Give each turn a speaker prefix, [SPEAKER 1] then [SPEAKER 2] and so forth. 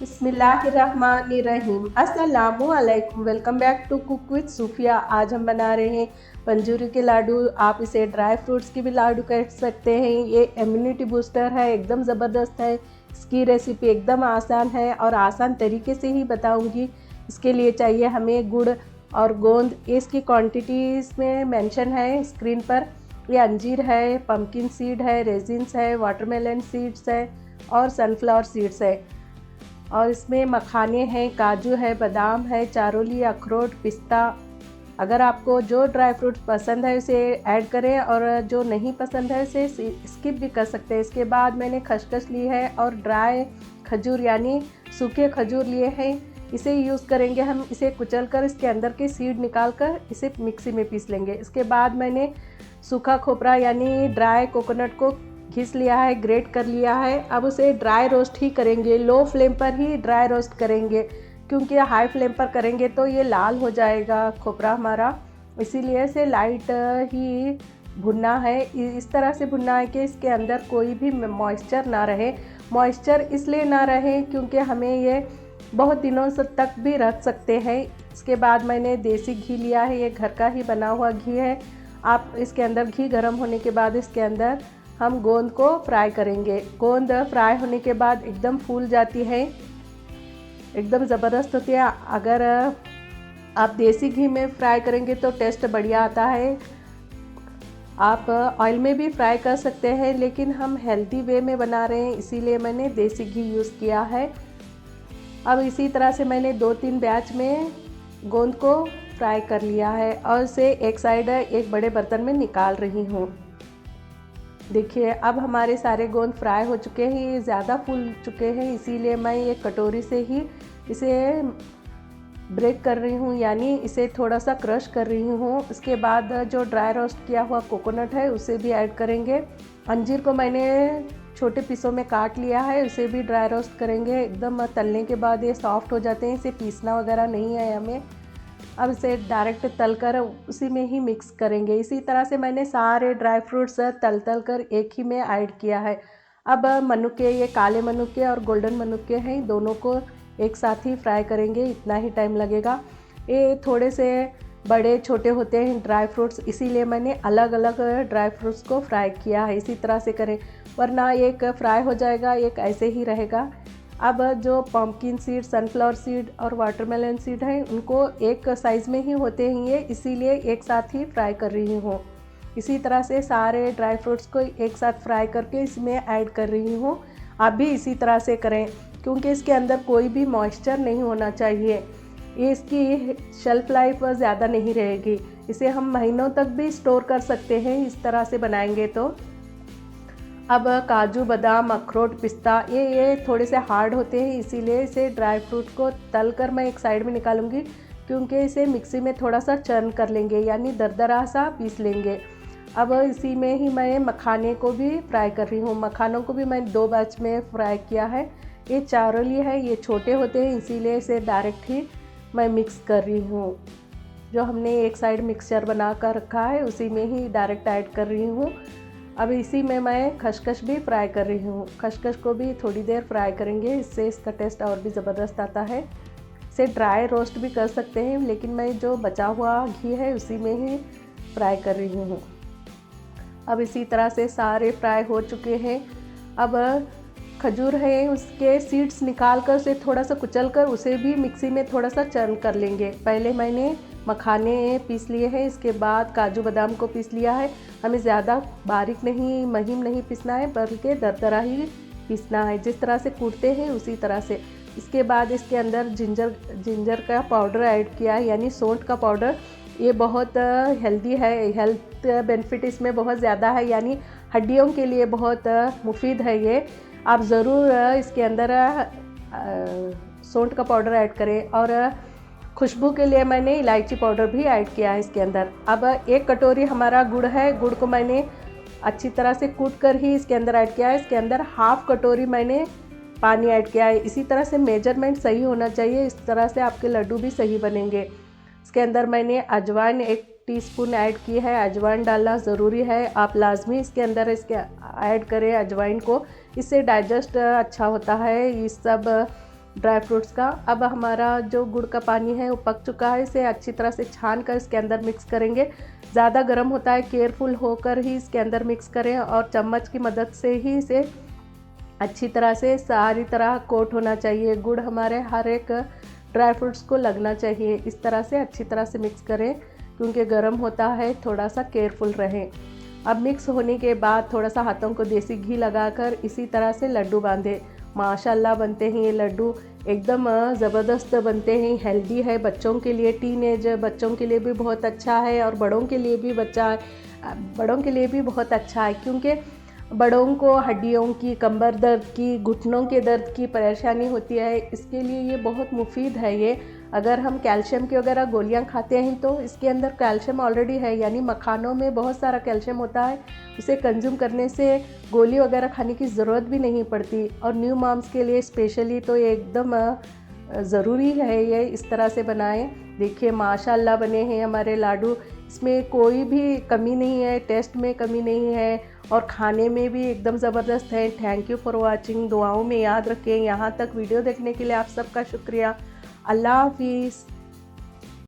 [SPEAKER 1] बिस्मिल्लाहिर्रहमानिर्रहीम। अस्सलामु अलैकुम। Welcome back to cook with Sufiya. आज हम बना रहे हैं पंजूरी के लाडू। आप इसे ड्राई फ्रूट्स के भी लाडू कह सकते हैं। ये इम्यूनिटी बूस्टर है, एकदम ज़बरदस्त है। इसकी रेसिपी एकदम आसान है और आसान तरीके से ही बताऊंगी। इसके लिए चाहिए हमें गुड़ और गोंद। इसकी क्वांटिटी इसमें मेंशन है स्क्रीन पर। ये अंजीर है, पम्पकिन सीड है, रेजिन्स है, वाटरमेलन सीड्स है और सनफ्लावर सीड्स है। और इसमें मखाने हैं, काजू है, बादाम है, चारोली, अखरोट, पिस्ता। अगर आपको जो ड्राई फ्रूट्स पसंद है उसे ऐड करें और जो नहीं पसंद है उसे स्किप भी कर सकते हैं। इसके बाद मैंने खसखस ली है और ड्राई खजूर यानी सूखे खजूर लिए हैं। इसे यूज़ करेंगे हम। इसे कुचल कर इसके अंदर के सीड निकाल कर इसे मिक्सी में पीस लेंगे। इसके बाद मैंने सूखा खोपरा यानी ड्राई कोकोनट को घिस लिया है, ग्रेट कर लिया है। अब उसे ड्राई रोस्ट ही करेंगे, लो फ्लेम पर ही ड्राई रोस्ट करेंगे, क्योंकि हाई फ्लेम पर करेंगे तो ये लाल हो जाएगा खोपरा हमारा। इसीलिए इसे लाइट ही भुनना है। इस तरह से भुनना है कि इसके अंदर कोई भी मॉइस्चर ना रहे। मॉइस्चर इसलिए ना रहे क्योंकि हमें ये बहुत दिनों से तक भी रख सकते हैं। इसके बाद मैंने देसी घी लिया है, ये घर का ही बना हुआ घी है। आप इसके अंदर घी गर्म होने के बाद इसके अंदर हम गोंद को फ्राई करेंगे। गोंद फ्राई होने के बाद एकदम फूल जाती है, एकदम ज़बरदस्त होती है। अगर आप देसी घी में फ्राई करेंगे तो टेस्ट बढ़िया आता है। आप ऑयल में भी फ्राई कर सकते हैं, लेकिन हम हेल्दी वे में बना रहे हैं इसीलिए मैंने देसी घी यूज़ किया है। अब इसी तरह से मैंने 2-3 बैच में गोंद को फ्राई कर लिया है और इसे एक साइड एक बड़े बर्तन में निकाल रही हूँ। देखिए अब हमारे सारे गोंद फ्राई हो चुके हैं, ये ज़्यादा फूल चुके हैं, इसीलिए मैं एक कटोरी से ही इसे ब्रेक कर रही हूँ, यानी इसे थोड़ा सा क्रश कर रही हूँ। इसके बाद जो ड्राई रोस्ट किया हुआ कोकोनट है उसे भी ऐड करेंगे। अंजीर को मैंने छोटे पीसों में काट लिया है, उसे भी ड्राई रोस्ट करेंगे। एकदम तलने के बाद ये सॉफ्ट हो जाते हैं, इसे पीसना वगैरह नहीं है हमें। अब इसे डायरेक्ट तल कर उसी में ही मिक्स करेंगे। इसी तरह से मैंने सारे ड्राई फ्रूट्स तल कर एक ही में ऐड किया है। अब मनुके, ये काले मनुके और गोल्डन मनुके हैं, दोनों को एक साथ ही फ्राई करेंगे, इतना ही टाइम लगेगा। ये थोड़े से बड़े छोटे होते हैं ड्राई फ्रूट्स, इसीलिए मैंने अलग अलग ड्राई फ्रूट्स को फ्राई किया है। इसी तरह से करें, वरना एक फ्राई हो जाएगा, एक ऐसे ही रहेगा। अब जो पम्पकिन सीड, सनफ्लावर सीड और वाटरमेलन सीड हैं उनको एक साइज़ में ही होते हैं ये, इसीलिए एक साथ ही फ्राई कर रही हूँ। इसी तरह से सारे ड्राई फ्रूट्स को एक साथ फ्राई करके इसमें ऐड कर रही हूँ। आप भी इसी तरह से करें, क्योंकि इसके अंदर कोई भी मॉइस्चर नहीं होना चाहिए। ये इसकी शेल्फ़ लाइफ ज़्यादा नहीं रहेगी, इसे हम महीनों तक भी स्टोर कर सकते हैं इस तरह से बनाएंगे तो। अब काजू, बादाम, अखरोट, पिस्ता ये थोड़े से हार्ड होते हैं, इसीलिए इसे ड्राई फ्रूट को तल कर मैं एक साइड में निकालूंगी, क्योंकि इसे मिक्सी में थोड़ा सा चर्न कर लेंगे, यानी दरदरा सा पीस लेंगे। अब इसी में ही मैं मखाने को भी फ्राई कर रही हूँ। मखानों को भी मैंने 2 बैच में फ्राई किया है। ये चारोली है, ये छोटे होते हैं, इसीलिए इसे डायरेक्ट ही मैं मिक्स कर रही हूँ। जो हमने एक साइड मिक्सचर बना कर रखा है उसी में ही डायरेक्ट ऐड कर रही हूँ। अब इसी में मैं खसखस भी फ्राई कर रही हूँ। खसखस को भी थोड़ी देर फ्राई करेंगे, इससे इसका टेस्ट और भी ज़बरदस्त आता है। इसे ड्राई रोस्ट भी कर सकते हैं, लेकिन मैं जो बचा हुआ घी है उसी में ही फ्राई कर रही हूँ। अब इसी तरह से सारे फ्राई हो चुके हैं। अब खजूर है, उसके सीड्स निकाल कर उसे थोड़ा सा कुचल कर उसे भी मिक्सी में थोड़ा सा चर्न कर लेंगे। पहले मैंने मखाने पीस लिए हैं, इसके बाद काजू बादाम को पीस लिया है। हमें ज़्यादा बारीक नहीं, महीन नहीं पीसना है, बल्कि दरदरा ही पीसना है, जिस तरह से कूटते हैं उसी तरह से। इसके बाद इसके अंदर जिंजर का पाउडर ऐड किया है, यानी सौंठ का पाउडर। ये बहुत हेल्दी है, हेल्थ बेनिफिट इसमें बहुत ज़्यादा है, यानी हड्डियों के लिए बहुत मुफीद है ये। आप ज़रूर इसके अंदर सौंठ का पाउडर ऐड करें। और खुशबू के लिए मैंने इलायची पाउडर भी ऐड किया है इसके अंदर। अब 1 कटोरी हमारा गुड़ है, गुड़ को मैंने अच्छी तरह से कूट कर ही इसके अंदर ऐड किया है। इसके अंदर 1/2 कटोरी मैंने पानी ऐड किया है। इसी तरह से मेजरमेंट सही होना चाहिए, इस तरह से आपके लड्डू भी सही बनेंगे। इसके अंदर मैंने अजवाइन 1 टीस्पून ऐड की है। अजवाइन डालना ज़रूरी है, आप लाजमी इसके अंदर ऐड करें अजवाइन को, इससे डाइजेस्ट अच्छा होता है। ये सब ड्राई फ्रूट्स का। अब हमारा जो गुड़ का पानी है वो पक चुका है, इसे अच्छी तरह से छान कर इसके अंदर मिक्स करेंगे। ज़्यादा गर्म होता है, केयरफुल होकर ही इसके अंदर मिक्स करें और चम्मच की मदद से ही इसे अच्छी तरह से सारी तरह कोट होना चाहिए। गुड़ हमारे हर एक ड्राई फ्रूट्स को लगना चाहिए। इस तरह से अच्छी तरह से मिक्स करें, क्योंकि गर्म होता है, थोड़ा सा केयरफुल रहें। अब मिक्स होने के बाद थोड़ा सा हाथों को देसी घी लगाकर इसी तरह से लड्डू बांधे। माशाल्लाह बनते हैं ये लड्डू, एकदम ज़बरदस्त बनते हैं। हेल्दी है बच्चों के लिए, टीनेज बच्चों के लिए भी बहुत अच्छा है और बड़ों के लिए भी बड़ों के लिए भी बहुत अच्छा है, क्योंकि बड़ों को हड्डियों की, कंबर दर्द की, घुटनों के दर्द की परेशानी होती है, इसके लिए ये बहुत मुफीद है। ये अगर हम कैल्शियम की वगैरह गोलियां खाते हैं तो इसके अंदर कैल्शियम ऑलरेडी है, यानी मखानों में बहुत सारा कैल्शियम होता है। उसे कंज्यूम करने से गोली वगैरह खाने की ज़रूरत भी नहीं पड़ती। और न्यू मॉम्स के लिए स्पेशली तो ये एकदम ज़रूरी है, ये इस तरह से बनाएं। देखिए माशाल्लाह बने हैं हमारे लाडू, इसमें कोई भी कमी नहीं है, टेस्ट में कमी नहीं है और खाने में भी एकदम ज़बरदस्त है। Thank you for watching. दुआओं में याद रखें। यहाँ तक वीडियो देखने के लिए आप सबका शुक्रिया। अल्लाह हाफिज़।